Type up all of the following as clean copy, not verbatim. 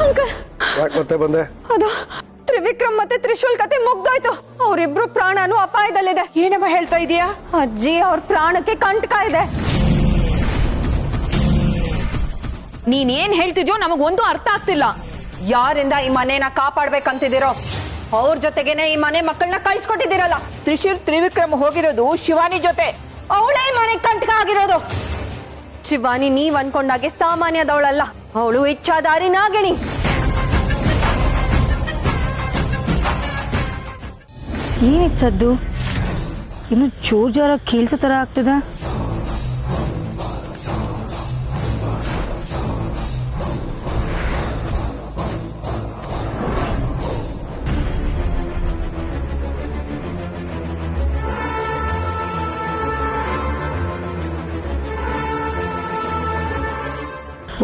Uncle ಯಾಕೆ ಮತ್ತೆ ಬಂದೆ? ಅದು ತ್ರಿವಿಕ್ರಮ್ ಮತ್ತೆ ತ್ರಿಶೂಲ್ ಕತೆ ಮುಗ್ದೋಯ್ತು. ಅವರಿಬ್ರು ಪ್ರಾಣನೂ ಅಪಾಯದಲ್ಲಿದೆ. ಏನಮ್ಮ ಹೇಳ್ತಾ ಇದೀಯಾ? ಅಜ್ಜಿ ಅವ್ರ ಪ್ರಾಣಕ್ಕೆ ಕಂಟಕ ಇದೆ. ನೀನ್ ಏನ್ ಹೇಳ್ತಿದ್ಯೋ ನಮಗೊಂದು ಅರ್ಥ ಆಗ್ತಿಲ್ಲ. ಯಾರಿಂದ ಈ ಮನೇನ ಕಾಪಾಡ್ಬೇಕಂತಿದಿರೋ ಅವ್ರ ಜೊತೆಗೇನೆ ಈ ಮನೆ ಮಕ್ಕಳನ್ನ ಕಳ್ಸ್ಕೊಟ್ಟಿದ್ದೀರಲ್ಲ. ತ್ರಿಶೂಲ್ ತ್ರಿವಿಕ್ರಮ್ ಹೋಗಿರೋದು ಶಿವಾನಿ ಜೊತೆ. ಅವಳೇ ಮನೆಗ್ ಕಂಟಕ ಆಗಿರೋದು. ಶಿವಾನಿ ನೀವ್ ಅನ್ಕೊಂಡಾಗೆ ಸಾಮಾನ್ಯದವಳಲ್ಲ. ಅವಳು ಇಚ್ಛಾದಾರಿ ನಾಗಿಣಿ. ಏನಿದ್ ಸದ್ದು? ಇನ್ನು ಜೋರ್ ಜೋರ ಕೇಳ್ಸೋ ತರ ಆಗ್ತದ.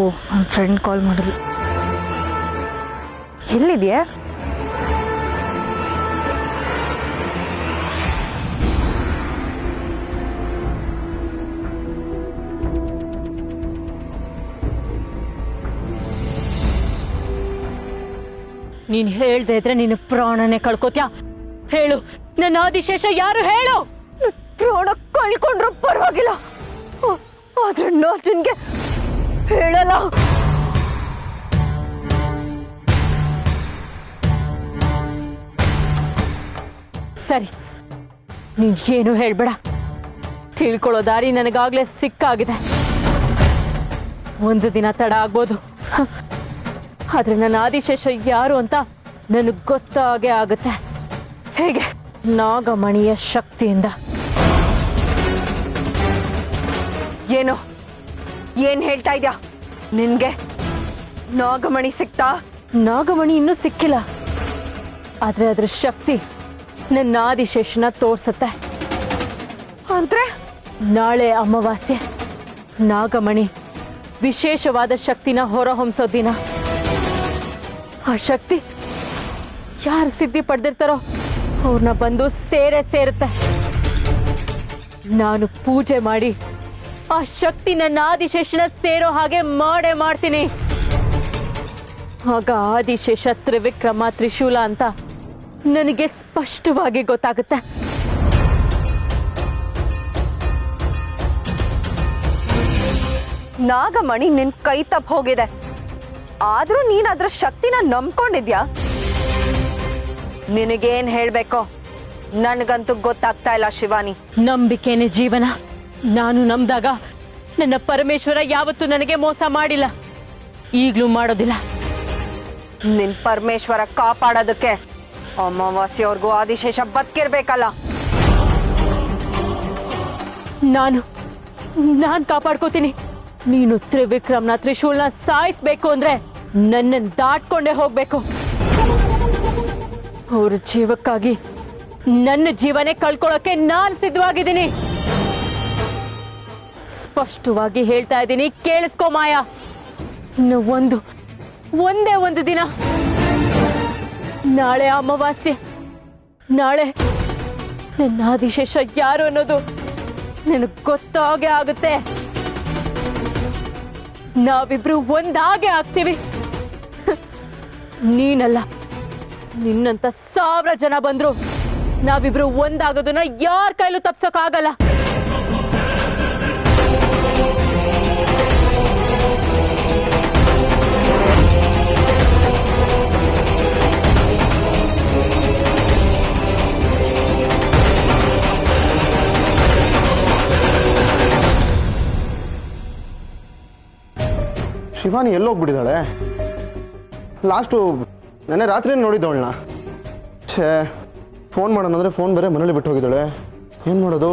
ಓ, ನನ್ನ ಫ್ರೆಂಡ್ ಕಾಲ್ ಮಾಡಿದ್ರು. ಎಲ್ಲಿದ್ಯಾ? ನೀನ್ ಹೇಳ್ದೆ ಇದ್ರೆ ನಿನ್ನ ಪ್ರಾಣನೇ ಕಳ್ಕೋತ್ಯಾ? ಹೇಳು, ನನ್ನ ಆದಿಶೇಷ ಯಾರು ಹೇಳು? ಪ್ರಾಣ ಕಳ್ಕೊಂಡ್ರು ಪರವಾಗಿಲ್ಲ, ಆದ್ರೆ ನಾನು ನಿನ್ಗೆ ಹೇಳಲ್ಲ. ಸರಿ, ನೀನ್ ಏನು ಹೇಳ್ಬೇಡ. ತಿಳ್ಕೊಳ್ಳೋ ದಾರಿ ನನಗಾಗ್ಲೇ ಸಿಕ್ಕಾಗಿದೆ. ಒಂದು ದಿನ ತಡ ಆಗ್ಬೋದು, ಆದ್ರೆ ನನ್ನ ಆದಿಶೇಷ ಯಾರು ಅಂತ ನನಗ್ ಗೊತ್ತಾಗೇ ಆಗುತ್ತೆ. ಹೇಗೆ? ನಾಗಮಣಿಯ ಶಕ್ತಿಯಿಂದ. ಏನು ಏನ್ ಹೇಳ್ತಾ ಇದ್ಯಾ? ನಿನ್ಗೆ ನಾಗಮಣಿ ಸಿಕ್ತಾ? ನಾಗಮಣಿ ಇನ್ನೂ ಸಿಕ್ಕಿಲ್ಲ, ಆದ್ರೆ ಅದ್ರ ಶಕ್ತಿ ನನ್ನ ಆದಿಶೇಷನ ತೋರ್ಸತ್ತೆ. ಅಂದ್ರೆ ನಾಳೆ ಅಮಾವಾಸ್ಯೆ. ನಾಗಮಣಿ ವಿಶೇಷವಾದ ಶಕ್ತಿನ ಹೊರಹೊಮ್ಸೋ ದಿನ. ಆ ಶಕ್ತಿ ಯಾರು ಸಿದ್ಧಿ ಪಡೆದಿರ್ತಾರೋ ಅವ್ರನ್ನ ಬಂದು ಸೇರುತ್ತೆ. ನಾನು ಪೂಜೆ ಮಾಡಿ ಆ ಶಕ್ತಿ ನನ್ನ ಆದಿಶೇಷನ ಸೇರೋ ಹಾಗೆ ಮಾಡ್ತೀನಿ. ಆಗ ಆದಿಶೇಷ ತ್ರಿವಿಕ್ರಮ ತ್ರಿಶೂಲ ಅಂತ ನನಗೆ ಸ್ಪಷ್ಟವಾಗಿ ಗೊತ್ತಾಗುತ್ತೆ. ನಾಗಮಣಿ ನಿನ್ ಕೈ ತಪ್ಪ ಹೋಗಿದೆ, ಆದ್ರೂ ನೀನ್ ಅದ್ರ ಶಕ್ತಿನ ನಂಬ್ಕೊಂಡಿದ್ಯಾ? ನಿನಗೇನ್ ಹೇಳ್ಬೇಕೋ ನನ್ಗಂತೂ ಗೊತ್ತಾಗ್ತಾ ಇಲ್ಲ ಶಿವಾನಿ. ನಂಬಿಕೆನೆ ಜೀವನ. ನಾನು ನಂಬಿದಾಗ ನನ್ನ ಪರಮೇಶ್ವರ ಯಾವತ್ತೂ ನನಗೆ ಮೋಸ ಮಾಡಿಲ್ಲ, ಈಗ್ಲೂ ಮಾಡೋದಿಲ್ಲ. ನಿನ್ ಪರಮೇಶ್ವರ ಕಾಪಾಡೋದಕ್ಕೆ ಅಮಾವಾಸ್ಯವ್ರಿಗೂ ಆದಿಶೇಷ ಬದುಕಿರ್ಬೇಕಲ್ಲ. ನಾನ್ ಕಾಪಾಡ್ಕೋತೀನಿ. ನೀನು ತ್ರಿವಿಕ್ರಮ್ನ ತ್ರಿಶೂಲ್ನ ಸಾಯಿಸ್ಬೇಕು ಅಂದ್ರೆ ನನ್ನನ್ನು ದಾಟ್ಕೊಂಡೇ ಹೋಗ್ಬೇಕು. ಅವ್ರ ಜೀವಕ್ಕಾಗಿ ನನ್ನ ಜೀವನೇ ಕಳ್ಕೊಳ್ಳೋಕೆ ನಾನ್ ಸಿದ್ಧವಾಗಿದ್ದೀನಿ. ಸ್ಪಷ್ಟವಾಗಿ ಹೇಳ್ತಾ ಇದ್ದೀನಿ, ಕೇಳಿಸ್ಕೊ ಮಾಯಾ. ಇನ್ನು ಒಂದೇ ಒಂದು ದಿನ, ನಾಳೆ ಅಮಾವಾಸ್ಯೆ. ನಾಳೆ ನನ್ನ ಆದಿಶೇಷ ಯಾರು ಅನ್ನೋದು ನನಗೆ ಗೊತ್ತಾಗೇ ಆಗುತ್ತೆ. ನಾವಿಬ್ರು ಒಂದಾಗೆ ಆಗ್ತೀವಿ. ನೀನಲ್ಲ, ನಿನ್ನಂತ 1000 ಜನ ಬಂದ್ರು ನಾವಿಬ್ರು ಒಂದಾಗೋದನ್ನ ಯಾರ ಕೈಲೂ ತಪ್ಸೋಕ್ಕಾಗಲ್ಲ. ಶಿವಾನಿ ಎಲ್ಲೋಗ್ಬಿಟ್ಟಿದ್ದಾಳೆ? ಲಾಸ್ಟು ನೆನ್ನೆ ರಾತ್ರಿ ನೋಡಿದ್ದವಳನ್ನ. ಫೋನ್ ಮಾಡೋಣ ಅಂದರೆ ಫೋನ್ ಬೇರೆ ಮನೇಲಿ ಬಿಟ್ಟು ಹೋಗಿದ್ದಾಳೆ. ಏನು ಮಾಡೋದು?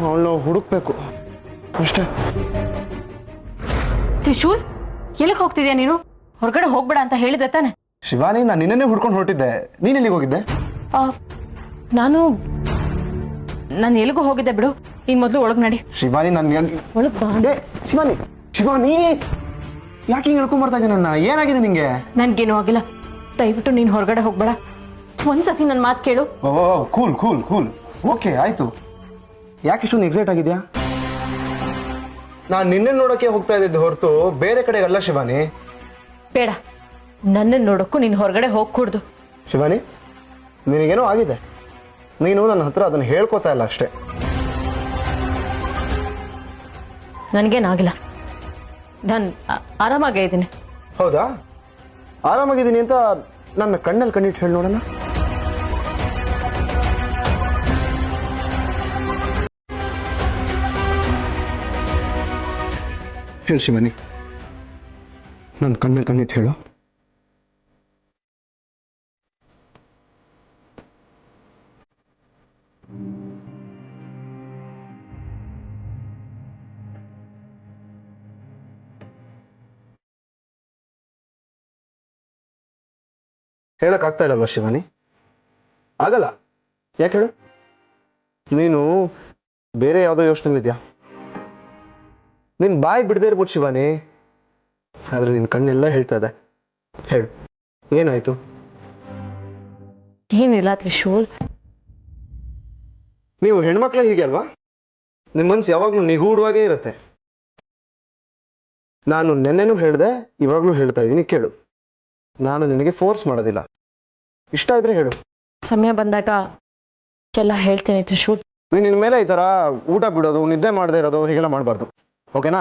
ಅವಳನ್ನ ಹುಡುಕ್ಬೇಕು ಅಷ್ಟೇ. ತ್ರಿಶೂಲ್, ಎಲ್ಲಿಗೆ ಹೋಗ್ತಿದ್ಯಾ ನೀನು? ಹೊರಗಡೆ ಹೋಗ್ಬೇಡ ಅಂತ ಹೇಳಿದೆ ತಾನೆ? ಶಿವಾನಿ, ನಾನು ನಿನ್ನೆ ಹುಡ್ಕೊಂಡು ಹೊರಟಿದ್ದೆ. ನೀನು ಎಲ್ಲಿಗೆ ಹೋಗಿದ್ದೆ? ನಾನು ಎಲ್ಲಿಗೂ ಹೋಗಿದ್ದೆ ಬಿಡು. ನೀನ್ ಮೊದಲು ಒಳಗ್ ನಡಿ. ಶಿವಾನಿ, ನಾನು ಒಳಗ್ ಬಾಂಡೆ. ಶಿವಾನಿ ಯಾಕೆ ಹಿಂಗೆ ಹೇಳ್ಕೊಂಬರ್ತಾ ಇದ್ದೆ ನನ್ನ? ಏನಾಗಿದೆ ನಿಂಗೆ? ನನ್ಗೇನು ಆಗಿಲ್ಲ, ದಯವಿಟ್ಟು ನೀನ್ ಹೊರಗಡೆ ಹೋಗ್ಬೇಡ. ಒಂದ್ಸತಿ ನನ್ನ ಮಾತು ಕೇಳು. ಕೂಲ್ ಕೂಲ್ ಕೂಲ್ ಓಕೆ ಆಯ್ತು. ಯಾಕೆ ಇಷ್ಟೊಂದು ಎಕ್ಸೈಟ್ ಆಗಿದ್ಯಾ? ನಾನು ನಿನ್ನೆ ನೋಡೋಕೆ ಹೋಗ್ತಾ ಇದ್ದಿದ್ದು ಹೊರತು ಬೇರೆ ಕಡೆಗಲ್ಲ ಶಿವಾನಿ. ಬೇಡ, ನನ್ನನ್ನು ನೋಡೋಕ್ಕೂ ನೀನು ಹೊರಗಡೆ ಹೋಗ್ಕೂಡ್ದು. ಶಿವಾನಿ, ನಿನಗೇನೋ ಆಗಿದೆ. ನೀನು ನನ್ನ ಹತ್ರ ಅದನ್ನು ಹೇಳ್ಕೊತಾ ಇಲ್ಲ ಅಷ್ಟೇ. ನನಗೇನಾಗಿಲ್ಲ, ನಾನು ಆರಾಮಾಗೇ ಇದ್ದೀನಿ. ಹೌದಾ? ಆರಾಮಾಗಿದ್ದೀನಿ ಅಂತ ನನ್ನ ಕಣ್ಣಲ್ಲಿ ಕಣ್ಣಿಟ್ಟು ಹೇಳಿ ನೋಡೋಣ. ಹೇಳು ಶಿವಾನಿ, ನನ್ನ ಕಣ್ಣಲ್ಲಿ ಕಣ್ಣಿಟ್ಟು ಹೇಳು. ಹೇಳಕ್ಕಾಗ್ತಾ ಇಲ್ಲಲ್ವ ಶಿವಾನಿ? ಆಗಲ್ಲ. ಯಾಕೆ ಹೇಳು? ನೀನು ಬೇರೆ ಯಾವುದೋ ಯೋಚನೆಗಳಿದ್ಯಾ? ನೀನು ಬಾಯಿ ಬಿಡದೇ ಇರ್ಬೋದು ಶಿವಾನಿ, ಆದ್ರೆ ನಿನ್ನ ಕಣ್ಣೆಲ್ಲ ಹೇಳ್ತಾ ಇದೆ. ಹೇಳು, ಏನಾಯ್ತು? ಏನಿಲ್ಲ ತ್ರಿಶೂಲ್. ನೀವು ಹೆಣ್ಮಕ್ಳೇ ಹೀಗೆ ಅಲ್ವಾ? ನಿಮ್ಮ ಮನ್ಸು ಯಾವಾಗಲೂ ನಿಗೂಢವಾಗೇ ಇರುತ್ತೆ. ನಾನು ನೆನ್ನೆನೂ ಹೇಳಿದೆ, ಇವಾಗಲೂ ಹೇಳ್ತಾ ಇದ್ದೀನಿ, ಕೇಳು. ನಾನು ನಿನಗೆ ಫೋರ್ಸ್ ಮಾಡೋದಿಲ್ಲ. ಇಷ್ಟ ಇದ್ರೆ ಹೇಳು. ಸಮಯ ಬಂದಾಗ ಎಲ್ಲ ಹೇಳ್ತೇನೆ ತ್ರಿಶೂಲ್. ನೀನು ನಿನ್ನ ಮೇಲೆ ಈ ಥರ ಊಟ ಬಿಡೋದು, ನಿದ್ದೆ ಮಾಡದೇ ಇರೋದು ಹೀಗೆಲ್ಲ ಮಾಡಬಾರ್ದು, ಓಕೆನಾ?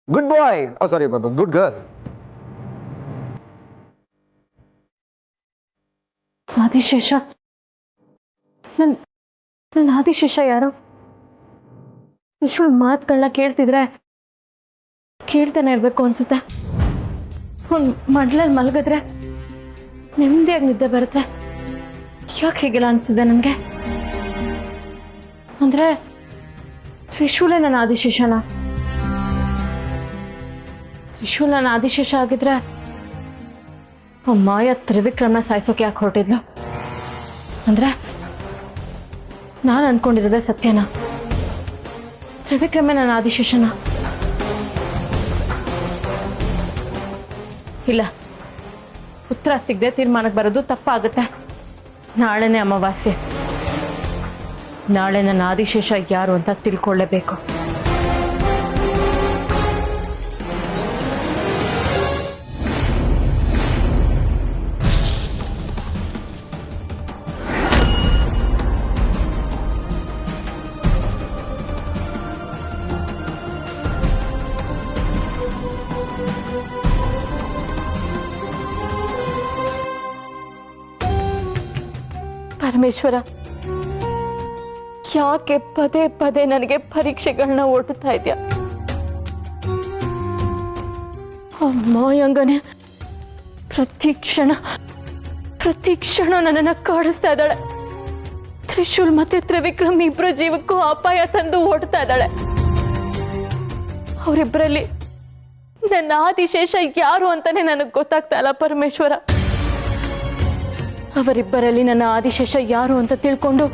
ಗುಡ್ ಬಾಯ್. ಸಾರಿ, ಗುಡ್ ಗರ್ಲ್. ಆದಿಶೇಷ, ನನ್ನ ಆದಿಶೇಷ ಯಾರು? ತ್ರಿಶೂಲ್ ಮಾತುಗಳನ್ನ ಕೇಳ್ತಾನೆ ಇರ್ಬೇಕು ಅನ್ಸುತ್ತೆ. ಮಡ್ಲಲ್ಲಿ ಮಲಗಿದ್ರೆ ನೆಮ್ಮದಿಯಾಗಿ ನಿದ್ದೆ ಬರುತ್ತೆ. ಯಾಕೆ ಹೀಗೆಲ್ಲ ಅನಿಸ್ತಿದೆ ನನಗೆ? ಅಂದ್ರೆ ತ್ರಿಶೂಲೇ ನನ್ನ ಆದಿಶೇಷನ? ತ್ರಿಶೂಲ್ ನನ್ನ ಆದಿಶೇಷ ಆಗಿದ್ರೆ ಮಾಯ ತ್ರಿವಿಕ್ರಮ್ನ ಸಾಯಿಸೋಕೆ ಯಾಕೆ ಹೊರಟಿದ್ಲು? ಅಂದ್ರೆ ನಾನು ಅನ್ಕೊಂಡಿರೋದೇ ಸತ್ಯನಾ? ತ್ರಿವಿಕ್ರಮೇ ನನ್ನ ಆದಿಶೇಷನ? ಇಲ್ಲ, ಉತ್ತರ ಸಿಗದೆ ತೀರ್ಮಾನಕ್ಕೆ ಬರೋದು ತಪ್ಪಾಗುತ್ತೆ. ನಾಳೆನೇ ಅಮಾವಾಸ್ಯೆ. ನಾಳೆ ನನ್ನ ಆದಿಶೇಷ ಯಾರು ಅಂತ ತಿಳ್ಕೊಳ್ಳೇಬೇಕು. ಪರಮೇಶ್ವರ, ಯಾಕೆ ಪದೇ ಪದೇ ನನಗೆ ಪರೀಕ್ಷೆಗಳನ್ನ ಒಡ್ಡುತ್ತಾ ಇದೆಯಾ? ಮಾಯಾಂಗನೆ ಪ್ರತಿ ಕ್ಷಣ ನನ್ನನ್ನು ಕಾಡಿಸ್ತಾ ಇದ್ದಾಳೆ. ತ್ರಿಶೂಲ್ ಮತ್ತೆ ತ್ರಿವಿಕ್ರಮ್ ಇಬ್ಬರ ಜೀವಕ್ಕೂ ಅಪಾಯ ತಂದು ಓಡ್ತಾ ಇದ್ದಾಳೆ. ಅವರಿಬ್ಬರಲ್ಲಿ ನನ್ನ ಆದಿಶೇಷ ಯಾರು ಅಂತಾನೆ ನನಗೆ ಗೊತ್ತಾಗ್ತಾ ಇಲ್ಲ ಪರಮೇಶ್ವರ. ಅವರಿಬ್ಬರಲ್ಲಿ ನನ್ನ ಆದಿಶೇಷ ಯಾರು ಅಂತ ತಿಳ್ಕೊಂಡು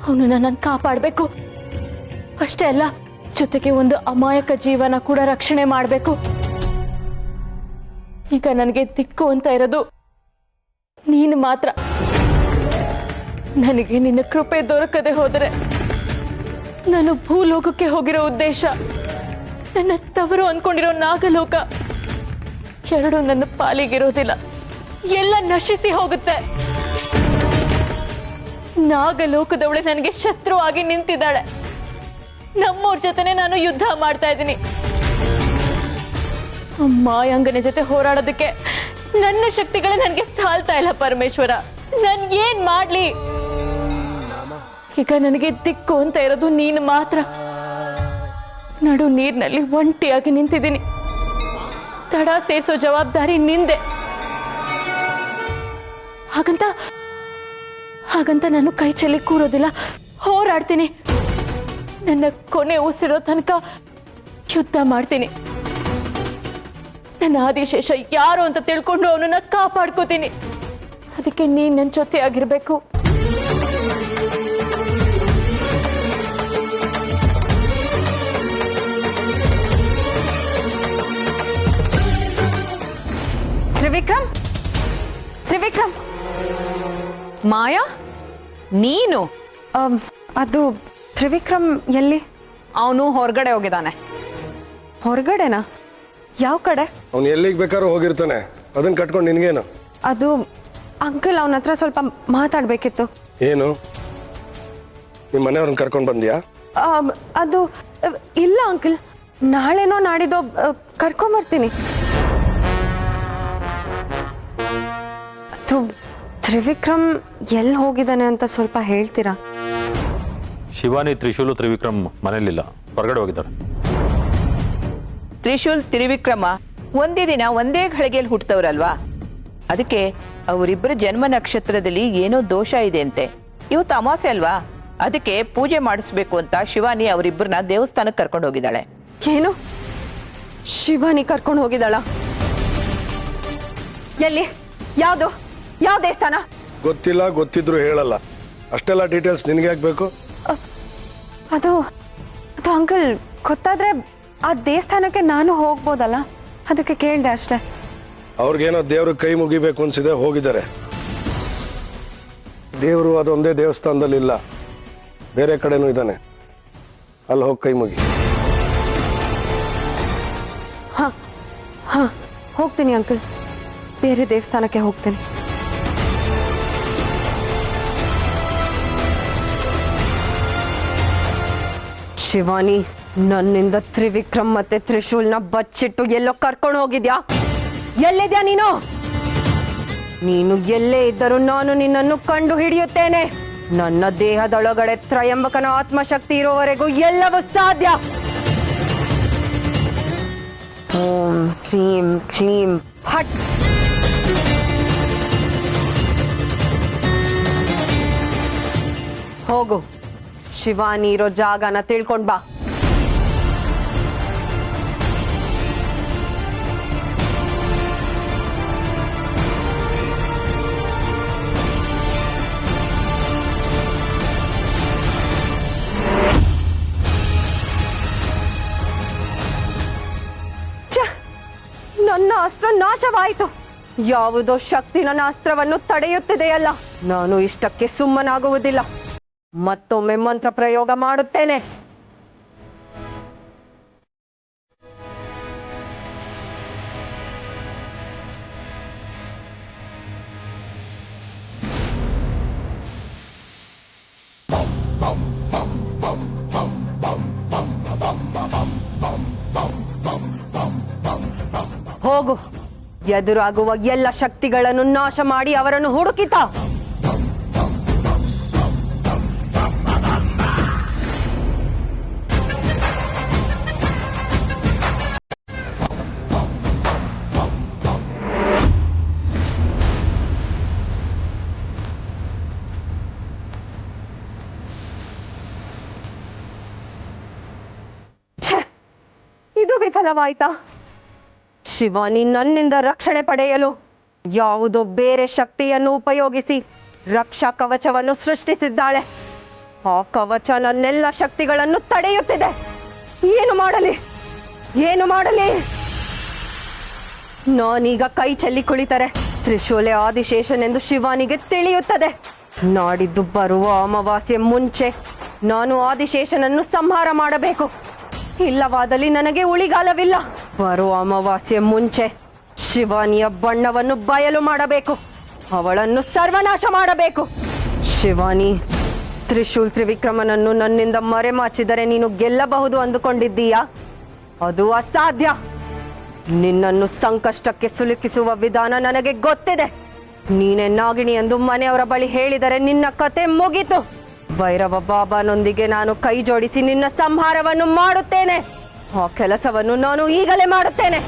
ಅವನನ್ನ ನಾನು ಕಾಪಾಡಬೇಕು. ಅಷ್ಟೇ ಅಲ್ಲ, ಜೊತೆಗೆ ಒಂದು ಅಮಾಯಕ ಜೀವನ ಕೂಡ ರಕ್ಷಣೆ ಮಾಡಬೇಕು. ಈಗ ನನಗೆ ದಿಕ್ಕು ಅಂತ ಇರೋದು ನೀನು ಮಾತ್ರ. ನನಗೆ ನಿನ್ನ ಕೃಪೆ ದೊರಕದೆ ಹೋದರೆ ನಾನು ಭೂಲೋಕಕ್ಕೆ ಹೋಗಿರೋ ಉದ್ದೇಶ, ನನ್ನ ತವರು ಅಂದ್ಕೊಂಡಿರೋ ನಾಗಲೋಕ ಎರಡೂ ನನ್ನ ಪಾಲಿಗಿರೋದಿಲ್ಲ. ಎಲ್ಲ ನಶಿಸಿ ಹೋಗುತ್ತೆ. ನಾಗಲೋಕದವಳೆ ನನಗೆ ಶತ್ರು ಆಗಿ ನಿಂತಿದ್ದಾಳೆ. ನಮ್ಮವ್ರ ಜೊತೆನೆ ನಾನು ಯುದ್ಧ ಮಾಡ್ತಾ ಇದ್ದೀನಿ. ಮಾಯಾಂಗನ ಜೊತೆ ಹೋರಾಡೋದಕ್ಕೆ ನನ್ನ ಶಕ್ತಿಗಳೇ ನನಗೆ ಸಾಲ್ತಾ ಇಲ್ಲ ಪರಮೇಶ್ವರ. ನಾನು ಏನ್ ಮಾಡ್ಲಿ? ಈಗ ನನಗೆ ದಿಕ್ಕು ಅಂತ ಇರೋದು ನೀನು ಮಾತ್ರ. ನಡು ನೀರಿನಲ್ಲಿ ಒಂಟಿಯಾಗಿ ನಿಂತಿದ್ದೀನಿ. ತಡ ಸೇರಿಸೋ ಜವಾಬ್ದಾರಿ ನಿಂದೆ. ಹಾಗಂತ ನಾನು ಕೈ ಚೆಲ್ಲಿ ಕೂರೋದಿಲ್ಲ, ಹೋರಾಡ್ತೀನಿ. ನನ್ನ ಕೊನೆ ಉಸಿರೋ ತನಕ ಯುದ್ಧ ಮಾಡ್ತೀನಿ. ನನ್ನ ಆದಿಶೇಷ ಯಾರು ಅಂತ ತಿಳ್ಕೊಂಡು ಅವನನ್ನ ಕಾಪಾಡ್ಕೋತೀನಿ. ಅದಕ್ಕೆ ನೀನ್ ನನ್ನ ಜೊತೆ ಆಗಿರ್ಬೇಕು. ತ್ರಿವಿಕ್ರಮ್, ಮಾಯಾ ನೀನು? ಅದು ತ್ರಿವಿಕ್ರಮ್ ಎಲ್ಲಿ? ಅವನು ಹೊರಗಡೆ ಹೋಗಿದ್ದಾನೆ. ಹೊರಗಡೆನಾ? ಯಾವ ಕಡೆ? ಅವ್ನು ಎಲ್ಲಿಗೆ ಬೇಕಾದ್ರೂ ಹೋಗಿರ್ತಾನೆ, ಅದನ್ನ ಕಟ್ಕೊಂಡು ನಿನ್ಗೇನು? ಅದು ಅಂಕಲ್, ಅವನ ಹತ್ರ ಸ್ವಲ್ಪ ಮಾತಾಡ್ಬೇಕಿತ್ತು. ಏನು, ನಿಮ್ಮ ಮನೆಯವ್ರನ್ನ ಕರ್ಕೊಂಡು ಬಂದ್ಯಾ? ಅದು ಇಲ್ಲ ಅಂಕಲ್, ನಾಳೆನೋ ನಾಡಿದ್ದೋ ಕರ್ಕೊಂಬರ್ತೀನಿ. ಅದು ತ್ರಿವಿಕ್ರಮ್ ಎಲ್ಲಿ ಹೋಗಿದ್ದಾನೆ ಅಂತ ಸ್ವಲ್ಪ ಹೇಳ್ತೀರಾ? ಶಿವಾನಿ, ತ್ರಿಶೂಲು, ತ್ರಿವಿಕ್ರಮ್ ಮನೇಲಿಲ್ಲ, ಹೊರಗಡೆ ಹೋಗಿದ್ದಾರೆ. ತ್ರಿಶೂಲ್ ತ್ರಿವಿಕ್ರಮ ಒಂದೇ ದಿನ ಒಂದೇ ಘಳಿಗೆಯಲ್ಲಿ ಹುಟ್ಟದವ್ರಲ್ವಾ, ಅದಕ್ಕೆ ಅವರಿಬ್ಬರ ಜನ್ಮ ನಕ್ಷತ್ರದಲ್ಲಿ ಏನೋ ದೋಷ ಇದೆ ಅಂತೆ. ಇವತ್ತು ಅಮಾವಾಸ್ಯೆ ಅಲ್ವಾ, ಅದಕ್ಕೆ ಪೂಜೆ ಮಾಡಿಸ್ಬೇಕು ಅಂತ ಶಿವಾನಿ ಅವರಿಬ್ಬರನ್ನ ದೇವಸ್ಥಾನಕ್ಕೆ ಕರ್ಕೊಂಡು ಹೋಗಿದ್ದಾಳೆ. ಏನು, ಶಿವಾನಿ ಕರ್ಕೊಂಡು ಹೋಗಿದ್ದಾಳ? ಎಲ್ಲಿ? ಯಾವುದು? ಯಾವ ದೇವಸ್ಥಾನ? ಗೊತ್ತಿಲ್ಲ, ಗೊತ್ತಿದ್ರು ಹೇಳಲ್ಲ. ಅಷ್ಟೆಲ್ಲ ಡೀಟೇಲ್ಸ್ ನಿನಗೆ ಯಾಕೆ ಬೇಕು? ಅದು ಅದು ಅಂಕಲ್, ಗೊತ್ತಾದ್ರೆ ಆ ದೇವಸ್ಥಾನಕ್ಕೆ ನಾನು ಹೋಗ್ಬೋದಲ್ಲ, ಅದಕ್ಕೆ ಕೇಳಿದೆ ಅಷ್ಟೇ. ಅವ್ರಿಗೇನೋ ದೇವ್ರ ಕೈ ಮುಗಿಬೇಕು ಅನ್ಸಿದೆ, ಹೋಗಿದ್ದಾರೆ. ದೇವರು ಅದೊಂದೇ ದೇವಸ್ಥಾನದಲ್ಲಿ ಇಲ್ಲ, ಬೇರೆ ಕಡೆನೂ ಇದ್ದಾನೆ, ಅಲ್ಲಿ ಹೋಗಿ ಕೈ ಮುಗಿ. ಹಾ, ಹೋಗ್ತೀನಿ ಅಂಕಲ್, ಬೇರೆ ದೇವಸ್ಥಾನಕ್ಕೆ ಹೋಗ್ತೀನಿ. ಶಿವಾನಿ, ನನ್ನಿಂದ ತ್ರಿವಿಕ್ರಮ್ ಮತ್ತೆ ತ್ರಿಶೂಲ್ನ ಬಚ್ಚಿಟ್ಟು ಎಲ್ಲೋ ಕರ್ಕೊಂಡು ಹೋಗಿದ್ಯಾ? ಎಲ್ಲಿದ್ಯಾ ನೀನು? ನೀನು ಎಲ್ಲೇ ಇದ್ದರೂ ನಾನು ನಿನ್ನನ್ನು ಕಂಡು ಹಿಡಿಯುತ್ತೇನೆ. ನನ್ನ ದೇಹದೊಳಗಡೆ ತ್ರಯಂಬಕನ ಆತ್ಮಶಕ್ತಿ ಇರೋವರೆಗೂ ಎಲ್ಲವೂ ಸಾಧ್ಯ. ಓಂ ಕ್ಲೀಂ ಕ್ಲೀಂ ಫಟ್. ಹೋಗು, ಶಿವಾನಿ ಇರೋ ಜಾಗನ ತಿಳ್ಕೊಂಡ್ ಬಾ. ನನ್ನ ಅಸ್ತ್ರ ನಾಶವಾಯಿತು. ಯಾವುದೋ ಶಕ್ತಿ ನನ್ನ ಅಸ್ತ್ರವನ್ನು ತಡೆಯುತ್ತಿದೆಯಲ್ಲ. ನಾನು ಇಷ್ಟಕ್ಕೆ ಸುಮ್ಮನಾಗುವುದಿಲ್ಲ. ಮತ್ತೊಮ್ಮೆ ಮಂತ್ರ ಪ್ರಯೋಗ ಮಾಡುತ್ತೇನೆ. ಹೋಗು, ಎದುರಾಗುವ ಎಲ್ಲ ಶಕ್ತಿಗಳನ್ನು ನಾಶ ಮಾಡಿ ಅವರನ್ನು ಹುಡುಕಿತ. ಇದು ವಿಫಲವಾಯ್ತಾ? ಶಿವಾನಿ ನನ್ನಿಂದ ರಕ್ಷಣೆ ಪಡೆಯಲು ಯಾವುದೋ ಬೇರೆ ಶಕ್ತಿಯನ್ನು ಉಪಯೋಗಿಸಿ ರಕ್ಷಾ ಕವಚವನ್ನು ಸೃಷ್ಟಿಸಿದ್ದಾಳೆ. ಆ ಕವಚ ನನ್ನೆಲ್ಲ ಶಕ್ತಿಗಳನ್ನು ತಡೆಯುತ್ತಿದೆ. ಏನು ಮಾಡಲಿ, ಏನು ಮಾಡಲಿ? ನಾನೀಗ ಕೈ ಚೆಲ್ಲಿ ಕುಳಿತರೆ ತ್ರಿಶೂಲೆ ಆದಿಶೇಷನೆಂದು ಶಿವಾನಿಗೆ ತಿಳಿಯುತ್ತದೆ. ನಾಡಿದ್ದು ಬರುವ ಅಮಾವಾಸ್ಯೆ ಮುಂಚೆ ನಾನು ಆದಿಶೇಷನನ್ನು ಸಂಹಾರ ಮಾಡಬೇಕು. ಇಲ್ಲವಾದಲ್ಲಿ ನನಗೆ ಉಳಿಗಾಲವಿಲ್ಲ. ಬರುವ ಅಮಾವಾಸ್ಯೆ ಮುಂಚೆ ಶಿವಾನಿಯ ಬಣ್ಣವನ್ನು ಬಯಲು ಮಾಡಬೇಕು. ಅವಳನ್ನು ಸರ್ವನಾಶ ಮಾಡಬೇಕು. ಶಿವಾನಿ, ತ್ರಿಶೂಲ್ ತ್ರಿವಿಕ್ರಮನನ್ನು ನನ್ನಿಂದ ಮರೆಮಾಚಿದರೆ ನೀನು ಗೆಲ್ಲಬಹುದು ಅಂದುಕೊಂಡಿದ್ದೀಯಾ? ಅದು ಅಸಾಧ್ಯ. ನಿನ್ನನ್ನು ಸಂಕಷ್ಟಕ್ಕೆ ಸಿಲುಕಿಸುವ ವಿಧಾನ ನನಗೆ ಗೊತ್ತಿದೆ. ನೀನೇ ನಾಗಿಣಿ ಎಂದು ಮನೆಯವರ ಬಳಿ ಹೇಳಿದರೆ ನಿನ್ನ ಕತೆ ಮುಗಿತು. ಭೈರವ ಬಾಬಾನೊಂದಿಗೆ ನಾನು ಕೈ ಜೋಡಿಸಿ ನಿನ್ನ ಸಂಹಾರವನ್ನು ಮಾಡುತ್ತೇನೆ. ಆ ಕೆಲಸವನ್ನು ನಾನು ಈಗಲೇ ಮಾಡುತ್ತೇನೆ.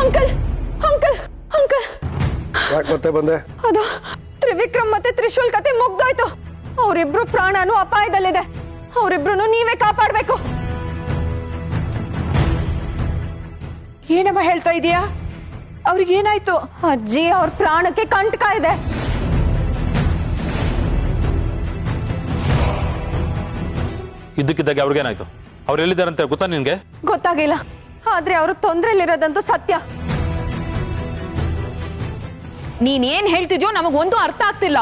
ಅಂಕಲ್, ಅಂಕಲ್, ಅಂಕಲ್, ಯಾಕೆ ಮತ್ತೆ ಬಂದೆ? ಅದು ತ್ರಿವಿಕ್ರಮ್ ಮತ್ತೆ ತ್ರಿಶೂಲ್ ಕತೆ ಮುಗ್ದೋಯ್ತು. ಅವರಿಬ್ರು ಪ್ರಾಣನೂ ಅಪಾಯದಲ್ಲಿದೆ. ಅವರಿಬ್ರು ನೀವೇ ಕಾಪಾಡಬೇಕು. ಏನಮ್ಮ ಹೇಳ್ತಾ ಇದೀಯಾ? ಅವ್ರಿಗೇನಾಯ್ತು? ಅಜ್ಜಿ, ಅವ್ರ ಪ್ರಾಣಕ್ಕೆ ಕಂಟಕ ಇದೆ. ಇದ್ದಕ್ಕಿದ್ದಾಗೆ ಅವ್ರಿಗೇನಾಯ್ತು? ಅವ್ರು ಎಲ್ಲಿದ್ದಾರಂತೆ ಗೊತ್ತಾ ನಿನ್ಗೆ? ಗೊತ್ತಾಗಿಲ್ಲ, ಆದ್ರೆ ಅವರು ತೊಂದ್ರೆಲಿರೋದಂತೂ ಸತ್ಯ. ನೀನೇನ್ ಹೇಳ್ತಿದ್ಯೋ ನಮಗೊಂದು ಅರ್ಥ ಆಗ್ತಿಲ್ಲ.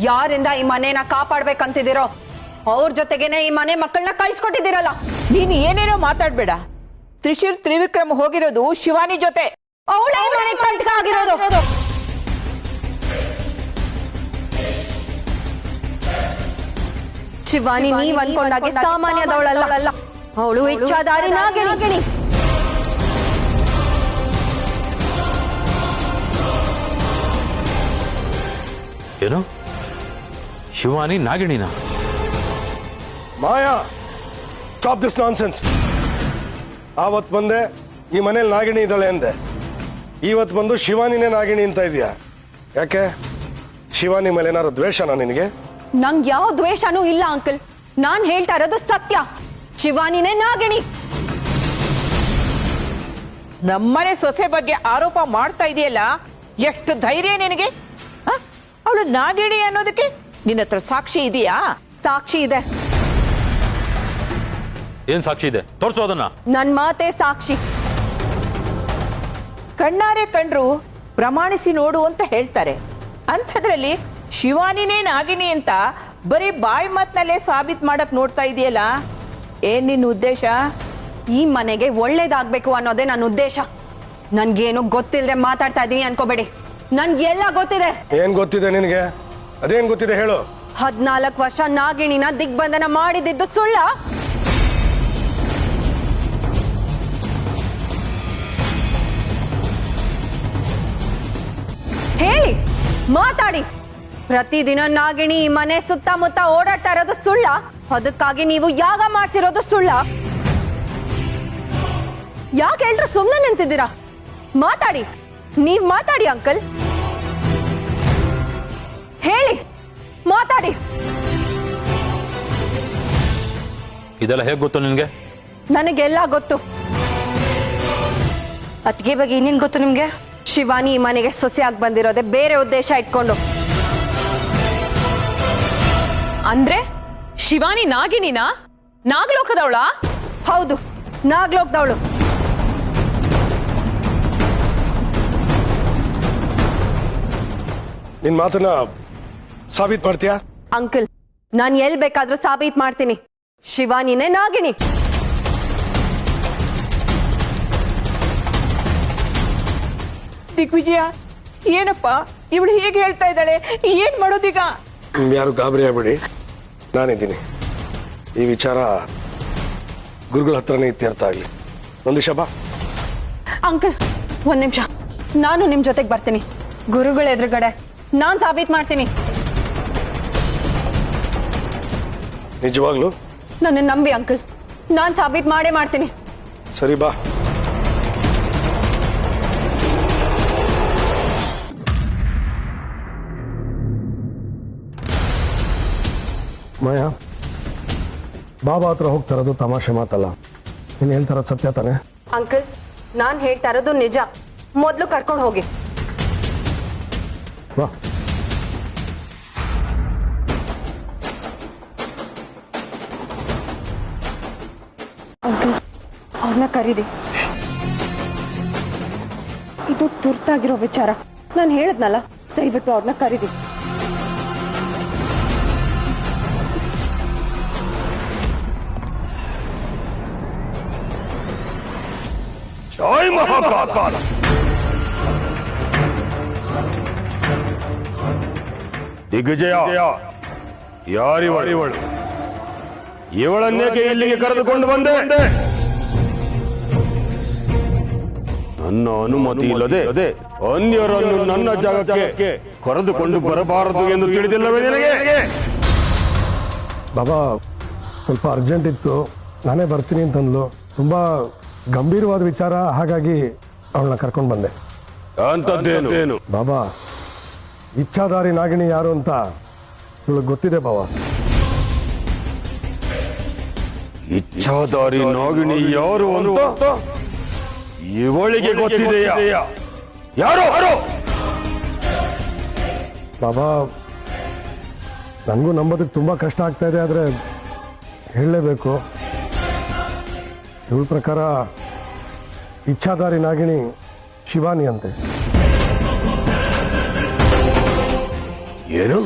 ಯಾರಿಂದ ಈ ಮನೇನ ಕಾಪಾಡ್ಬೇಕಂತಿದಿರೋ ಅವ್ರ ಜೊತೆಗೇನೆ ಈ ಮನೆ ಮಕ್ಕಳನ್ನ ಕಳ್ಸ್ಕೊಟ್ಟಿದ್ದೀರಲ್ಲ. ನೀನು ಏನೇನೋ ಮಾತಾಡ್ಬೇಡ. ತ್ರಿಶೂಲ್ ತ್ರಿವಿಕ್ರಮ್ ಹೋಗಿರೋದು ಶಿವಾನಿ ಜೊತೆ. ಅವಳೇ ಮನೆ ಕಂಟಕ ಆಗಿರೋದು. ಶಿವಾನಿ ನೀವ್ ಅನ್ಕೊಂಡಾಗೆ ಸಾಮಾನ್ಯದವಳಲ್ಲ. ಅವಳು ಇಚ್ಛಾಧಾರಿ ನಾಗಿಣಿ. ಏನು ಶಿವಾನಿ ನಾಗಿಣಿನ? ಮಾಯಾ, ಸ್ಟಾಪ್ ದಿಸ್ ನಾನ್ಸೆನ್ಸ್. ಆವತ್ತು ಬಂದೆ ಈ ಮನೇಲಿ ನಾಗಿಣಿ ಇದ್ದಾಳೆ ಅಂದೆ, ಇವತ್ತು ಬಂದು ಶಿವಾನಿನೇ ನಾಗಿಣಿ ಅಂತ ಇದೆಯಾ? ಯಾಕೆ? ಶಿವಾನಿ ಮೇಲೆ ಏನಾದ್ರು ದ್ವೇಷನಾ ನಿನಗೆ? ನಂಗ್ ಯಾವ ದ್ವೇಷನೂ ಇಲ್ಲ ಅಂಕಲ್. ನಾನ್ ಹೇಳ್ತಾ ಇರೋದು ಸತ್ಯ. ಶಿವಾನಿನೇ ನಾಗಿಣಿ. ನಮ್ಮನೆ ಸೊಸೆ ಬಗ್ಗೆ ಆರೋಪ ಮಾಡ್ತಾ ಇದೆಯಲ್ಲ, ಎಷ್ಟು ಧೈರ್ಯ ನಿನಗೆ? ಅವಳು ನಾಗಿಣಿ ಅನ್ನೋದಕ್ಕೆ ನಿನ್ನ ಹತ್ರ ಸಾಕ್ಷಿ ಇದೆಯಾ? ಸಾಕ್ಷಿ ಇದೆ. ಏನ್ ಸಾಕ್ಷಿ ಇದೆ? ತೋರ್ಸು ಅದನ್ನ. ನನ್ ಮಾತೇ ಸಾಕ್ಷಿ. ಕಣ್ಣಾರೆ ಕಂಡ್ರು ಪ್ರಮಾಣಿಸಿ ನೋಡು ಅಂತ ಹೇಳ್ತಾರೆ. ಅಂಥದ್ರಲ್ಲಿ ಶಿವಾನಿನೇ ನಾಗಿನಿ ಅಂತ ಬರೀ ಬಾಯಿ ಮಾತ್ನಲ್ಲೇ ಸಾಬೀತ್ ಮಾಡಕ್ ನೋಡ್ತಾ ಇದೆಯಲ್ಲ, ಏನ್ ನಿನ್ನ ಉದ್ದೇಶ? ಈ ಮನೆಗೆ ಒಳ್ಳೇದಾಗ್ಬೇಕು ಅನ್ನೋದೇ ನನ್ನ ಉದ್ದೇಶ. ನನ್ಗೇನು ಗೊತ್ತಿಲ್ಲದೆ ಮಾತಾಡ್ತಾ ಇದೀನಿ ಅನ್ಕೋಬೇಡಿ. ನನ್ಗೆಲ್ಲ ಗೊತ್ತಿದೆ. ಏನ್ ಗೊತ್ತಿದೆ ನಿನಗೆ? ಅದೇನ್ ಗೊತ್ತಿದೆ ಹೇಳು. 14 ವರ್ಷ ನಾಗಿಣಿನ ದಿಗ್ಬಂಧನ ಮಾಡಿದ್ದು ಸುಳ್ಳ? ಹೇಳಿ, ಮಾತಾಡಿ. ಪ್ರತಿದಿನ ನಾಗಿಣಿ ಈ ಮನೆ ಸುತ್ತಮುತ್ತ ಓಡಾಡ್ತಾ ಇರೋದು ಸುಳ್ಳ? ಅದಕ್ಕಾಗಿ ನೀವು ಯಾಗ ಮಾಡ್ಸಿರೋದು ಸುಳ್ಳ? ಯಾಕೆ ಎಲ್ರು ಸುಮ್ಮನೆ ನಿಂತಿದ್ದೀರಾ? ಮಾತಾಡಿ, ನೀವ್ ಮಾತಾಡಿ ಅಂಕಲ್. ಹೇಳಿ, ಮಾತಾಡಿ. ಇದೆಲ್ಲ ಹೇಗೆ ಗೊತ್ತು ನಿನ್ಗೆ? ನನಗೆಲ್ಲ ಗೊತ್ತು. ಅತ್ತಿಗೆ ಬಗ್ಗೆ ಏನೇನ್ ಗೊತ್ತು ನಿಮ್ಗೆ? ಶಿವಾನಿ ಈ ಮನೆಗೆ ಸೊಸೆಯಾಗಿ ಬಂದಿರೋದೆ ಬೇರೆ ಉದ್ದೇಶ ಇಟ್ಕೊಂಡು. ಅಂದ್ರೆ ಶಿವಾನಿ ನಾಗಿನಿನ? ನಾಗಲೋಕದವಳ? ಹೌದು, ನಾಗ್ಲೋಕ್ದವಳು. ನಿನ್ ಮಾತನ್ನ ಸಾಬೀತ್ ಮಾಡ್ತೀಯಾ? ಅಂಕಲ್, ನಾನು ಎಲ್ ಬೇಕಾದ್ರೂ ಸಾಬೀತ್ ಮಾಡ್ತೀನಿ. ಶಿವಾನಿನೇ ನಾಗಿಣಿ. ದಿಗ್ವಿಜಯ, ಏನಪ್ಪ ಇವಳು ಹೇಗೆ ಹೇಳ್ತಾ ಇದ್ದಾಳೆ? ಏನ್ ಮಾಡೋದೀಗ? ಯಾರು ಗಾಬರಿ ಆಗ್ಬೇಡಿ, ನಾನಿದ್ದೀನಿ. ಈ ವಿಚಾರ ಗುರುಗಳ ಹತ್ರನೇ ಇತ್ಯರ್ಥ ಆಗ್ಲಿ. ಒಂದಿಶ ಬಾ. ಅಂಕಲ್, ಒಂದ್ ನಿಮಿಷ, ನಾನು ನಿಮ್ ಜೊತೆಗೆ ಬರ್ತೀನಿ. ಗುರುಗಳ ಎದುರುಗಡೆ ನಾನ್ ಸಾಬೀತ್ ಮಾಡ್ತೀನಿ. ನಿಜವಾಗ್ಲು? ನನ್ನ ನಂಬಿ ಅಂಕಲ್, ನಾನ್ ಸಾಬೀತ್ ಮಾಡೇ ಮಾಡ್ತೀನಿ. ಸರಿ ಬಾ. ಮಾಯಾ, ಬಾಬಾ ಹತ್ರ ಹೋಗ್ತಾ ಇರೋದು ತಮಾಷೆ ಮಾತಲ್ಲ. ನೀನು ಹೇಳ್ತಾರ ಸತ್ಯ ತಾನೆ? ಅಂಕಲ್, ನಾನ್ ಹೇಳ್ತಾ ಇರೋದು ನಿಜ. ಮೊದ್ಲು ಕರ್ಕೊಂಡು ಹೋಗಿ. ಬಾ. ಅಂಕಲ್, ಅವ್ರನ್ನ ಕರೀರಿ. ಇದು ತುರ್ತಾಗಿರೋ ವಿಚಾರ. ನಾನು ಹೇಳಿದ್ನಲ್ಲ, ದಯವಿಟ್ಟು ಅವ್ರನ್ನ ಕರೀರಿ. ಜೈ ಮಹಾಕಾಲ. ದಿಗ್ವಿಜಯ, ಯಾರಿವಳು? ಇವಳನ್ನೇಕೆ ಇಲ್ಲಿಗೆ ಕರೆದುಕೊಂಡು ಬಂದೆ? ನನ್ನ ಅನುಮತಿ ಇಲ್ಲದೆ ಅನ್ಯರನ್ನು ನನ್ನ ಜಾಗಕ್ಕೆ ಕರೆದುಕೊಂಡು ಬರಬಾರದು ಎಂದು ತಿಳಿದಿಲ್ಲವೇ ನಿನಗೆ? ಬಾಬಾ, ಸ್ವಲ್ಪ ಅರ್ಜೆಂಟ್ ಇತ್ತು, ನಾನೇ ಬರ್ತೀನಿ ಅಂತಂದ್ಲು. ತುಂಬಾ ಗಂಭೀರವಾದ ವಿಚಾರ, ಹಾಗಾಗಿ ಅವಳನ್ನ ಕರ್ಕೊಂಡು ಬಂದೆ. ಅಂತದ್ದೇನು? ಬಾಬಾ, ಇಚ್ಛಾಧಾರಿ ನಾಗಿಣಿ ಯಾರು ಅಂತ ಇವಳಿಗೆ ಗೊತ್ತಿದೆ ಬಾಬಾ. ಇಚ್ಛಾಧಾರಿ ನಾಗಿಣಿ ಯಾರು ಅಂತ ಇವಳಿಗೆ ಗೊತ್ತಿದೆಯಾ? ಯಾರು? ಬಾಬಾ, ನನಗೂ ನಂಬೋದಕ್ಕೆ ತುಂಬಾ ಕಷ್ಟ ಆಗ್ತಾ ಇದೆ, ಆದ್ರೆ ಹೇಳಲೇಬೇಕು. ಇವಳ ಪ್ರಕಾರ ಇಚ್ಛಾಧಾರಿ ನಾಗಿಣಿ ಶಿವಾನಿ ಅಂತೆ. ಏನು?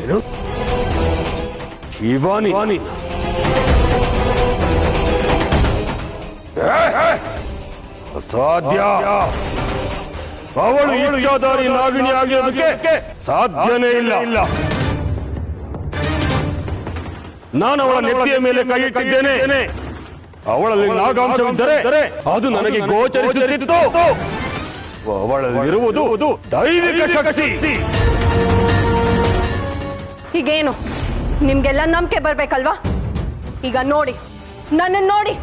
ಶಿವಾನಿ? ಅಸಾಧ್ಯ. ಅವಳು ಇಚ್ಛಾಧಾರಿ ನಾಗಿಣಿ ಆಗಿರೋದಕ್ಕೆ ಸಾಧ್ಯನೇ ಇಲ್ಲ. ನಾನು ಅವಳ ನೆತ್ತಿಯ ಮೇಲೆ ಕೈ ಇಟ್ಟಿದ್ದೇನೆ. ಅವಳಲ್ಲಿ ನಾಗಾಂಶವಿದ್ದರೆ ಅದು ನನಗೆ ಗೋಚರಿಸುತ್ತಿತ್ತು. ಅವಳಲ್ಲಿರುವುದು ದೈವಿಕ ಶಕ್ತಿ. ಹೀಗೇನು ನಿಮ್ಗೆಲ್ಲ ನಂಬಿಕೆ ಬರ್ಬೇಕಲ್ವಾ? ಈಗ ನೋಡಿ, ನನ್ನನ್ನು ನೋಡಿ.